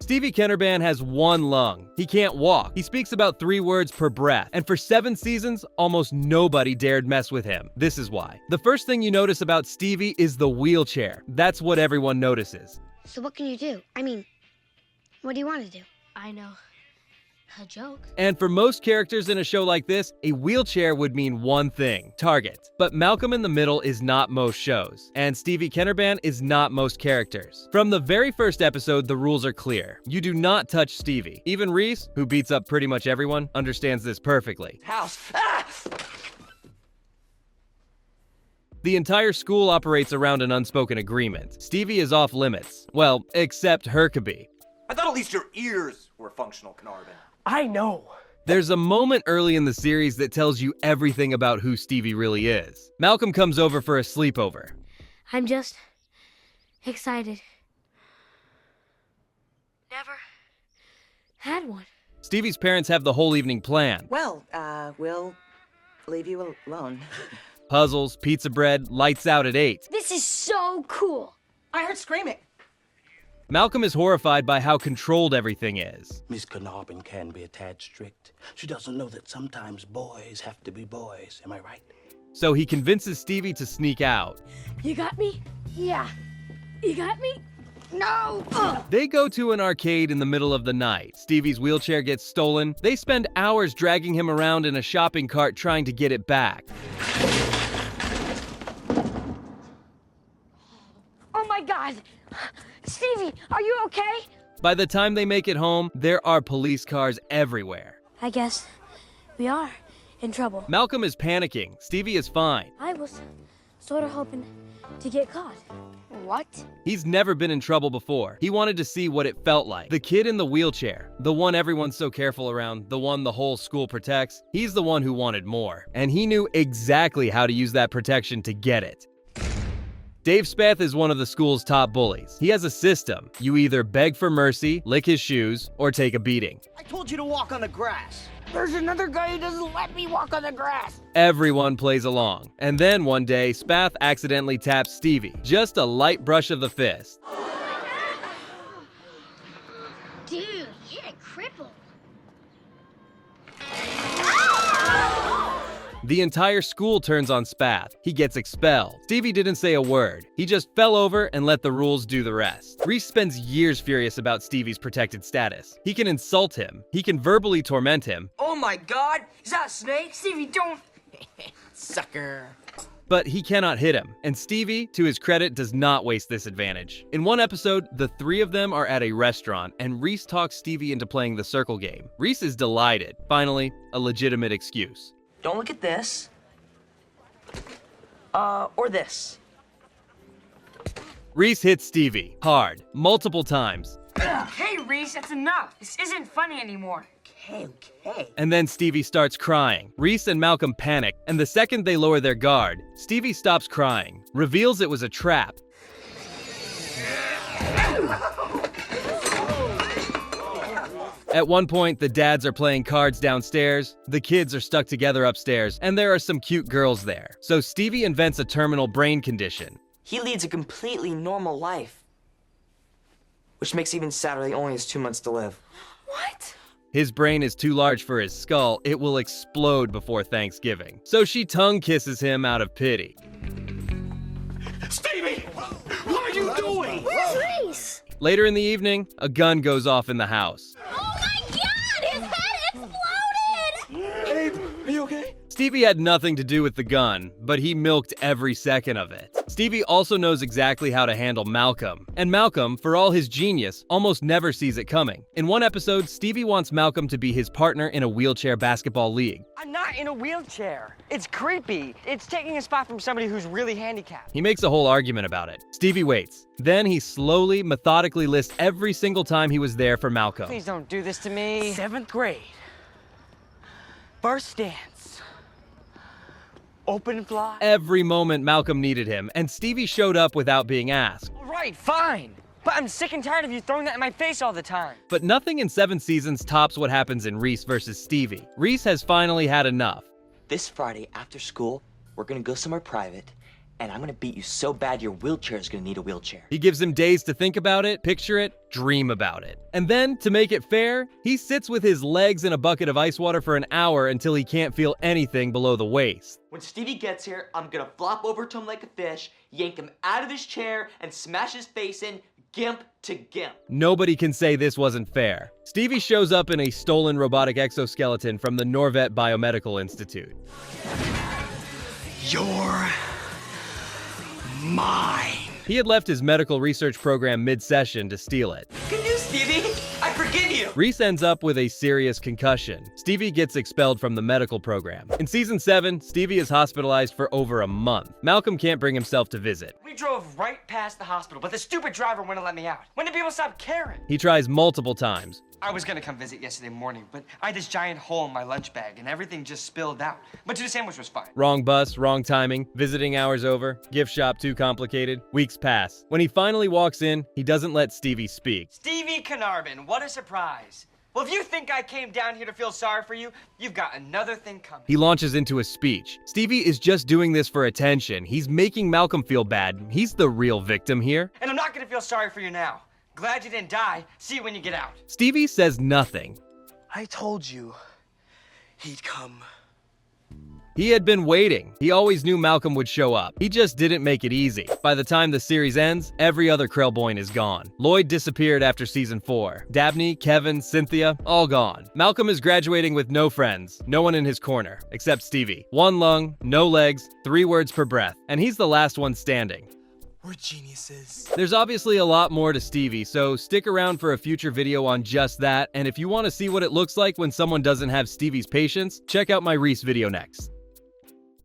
Stevie Kennerband has one lung. He can't walk. He speaks about 3 words per breath. And for 7 seasons, almost nobody dared mess with him. This is why. The first thing you notice about Stevie is the wheelchair. That's what everyone notices. So what can you do? I mean, what do you want to do? I know. A joke. And for most characters in a show like this, a wheelchair would mean one thing: target. But Malcolm in the Middle is not most shows, and Stevie Kennerband is not most characters. From the very first episode, the rules are clear. You do not touch Stevie. Even Reese, who beats up pretty much everyone, understands this perfectly. House. Ah! The entire school operates around an unspoken agreement. Stevie is off limits. Well, except Huckabee. I thought at least your ears were functional, Kennerband. I know. There's a moment early in the series that tells you everything about who Stevie really is. Malcolm comes over for a sleepover. I'm just excited. Never had one. Stevie's parents have the whole evening planned. Well, we'll leave you alone. Puzzles, pizza bread, lights out at 8. This is so cool. I heard screaming. Malcolm is horrified by how controlled everything is. Miss Kennerband can be a tad strict. She doesn't know that sometimes boys have to be boys. Am I right? So he convinces Stevie to sneak out. You got me? Yeah. You got me? No! They go to an arcade in the middle of the night. Stevie's wheelchair gets stolen. They spend hours dragging him around in a shopping cart trying to get it back. Oh my God! Stevie, are you okay? By the time they make it home, there are police cars everywhere. I guess we are in trouble. Malcolm is panicking. Stevie is fine. I was sort of hoping to get caught. What? He's never been in trouble before. He wanted to see what it felt like. The kid in the wheelchair, the one everyone's so careful around, the one the whole school protects, he's the one who wanted more. And he knew exactly how to use that protection to get it. Dave Spath is one of the school's top bullies. He has a system. You either beg for mercy, lick his shoes, or take a beating. I told you to walk on the grass. There's another guy who doesn't let me walk on the grass. Everyone plays along. And then one day, Spath accidentally taps Stevie. Just a light brush of the fist. Dude, you're a cripple. The entire school turns on Spath. He gets expelled. Stevie didn't say a word. He just fell over and let the rules do the rest. Reese spends years furious about Stevie's protected status. He can insult him. He can verbally torment him. Oh my God! Is that a snake? Stevie, don't! Sucker. But he cannot hit him. And Stevie, to his credit, does not waste this advantage. In one episode, the 3 of them are at a restaurant, and Reese talks Stevie into playing the circle game. Reese is delighted. Finally, a legitimate excuse. Don't look at this. Or this. Reese hits Stevie hard, multiple times. Hey, Reese, that's enough. This isn't funny anymore. Okay. And then Stevie starts crying. Reese and Malcolm panic, and the second they lower their guard, Stevie stops crying, reveals it was a trap. At one point, the dads are playing cards downstairs, the kids are stuck together upstairs, and there are some cute girls there. So Stevie invents a terminal brain condition. He leads a completely normal life. Which makes it even sadder that he only has 2 months to live. What? His brain is too large for his skull, it will explode before Thanksgiving. So she tongue kisses him out of pity. Stevie! What are you doing? Where's Reese? Later in the evening, a gun goes off in the house. Oh my God! His head exploded! Babe, are you okay? Stevie had nothing to do with the gun, but he milked every second of it. Stevie also knows exactly how to handle Malcolm. And Malcolm, for all his genius, almost never sees it coming. In one episode, Stevie wants Malcolm to be his partner in a wheelchair basketball league. I'm not in a wheelchair. It's creepy. It's taking a spot from somebody who's really handicapped. He makes a whole argument about it. Stevie waits. Then he slowly, methodically lists every single time he was there for Malcolm. Please don't do this to me. 7th grade. First dance. Open fly. Every moment Malcolm needed him, and Stevie showed up without being asked. All right, fine. But I'm sick and tired of you throwing that in my face all the time. But nothing in 7 seasons tops what happens in Reese versus Stevie. Reese has finally had enough. This Friday after school, we're gonna go somewhere private, and I'm gonna beat you so bad your wheelchair is gonna need a wheelchair. He gives him days to think about it, picture it, dream about it. And then, to make it fair, he sits with his legs in a bucket of ice water for an hour until he can't feel anything below the waist. When Stevie gets here, I'm gonna flop over to him like a fish, yank him out of his chair, and smash his face in, gimp to gimp. Nobody can say this wasn't fair. Stevie shows up in a stolen robotic exoskeleton from the Norvet Biomedical Institute. You're mine. He had left his medical research program mid-session to steal it. Good news, Stevie! I forgive you! Reese ends up with a serious concussion. Stevie gets expelled from the medical program. In season 7, Stevie is hospitalized for over a month. Malcolm can't bring himself to visit. We drove right past the hospital, but the stupid driver wouldn't let me out. When did people stop caring? He tries multiple times. I was gonna come visit yesterday morning, but I had this giant hole in my lunch bag and everything just spilled out. But the sandwich was fine. Wrong bus, wrong timing, visiting hours over, gift shop too complicated. Weeks pass. When he finally walks in, he doesn't let Stevie speak. Stevie Carnarvon, what a surprise. Well, if you think I came down here to feel sorry for you, you've got another thing coming. He launches into a speech. Stevie is just doing this for attention. He's making Malcolm feel bad. He's the real victim here. And I'm not gonna feel sorry for you now. Glad you didn't die. See you when you get out. Stevie says nothing. I told you he'd come. He had been waiting. He always knew Malcolm would show up. He just didn't make it easy. By the time the series ends, every other Krellboyne is gone. Lloyd disappeared after season 4. Dabney, Kevin, Cynthia, all gone. Malcolm is graduating with no friends, no one in his corner, except Stevie. 1 lung, no legs, 3 words per breath, and he's the last one standing. We're geniuses. There's obviously a lot more to Stevie, so stick around for a future video on just that, and if you want to see what it looks like when someone doesn't have Stevie's patience, check out my Reese video next.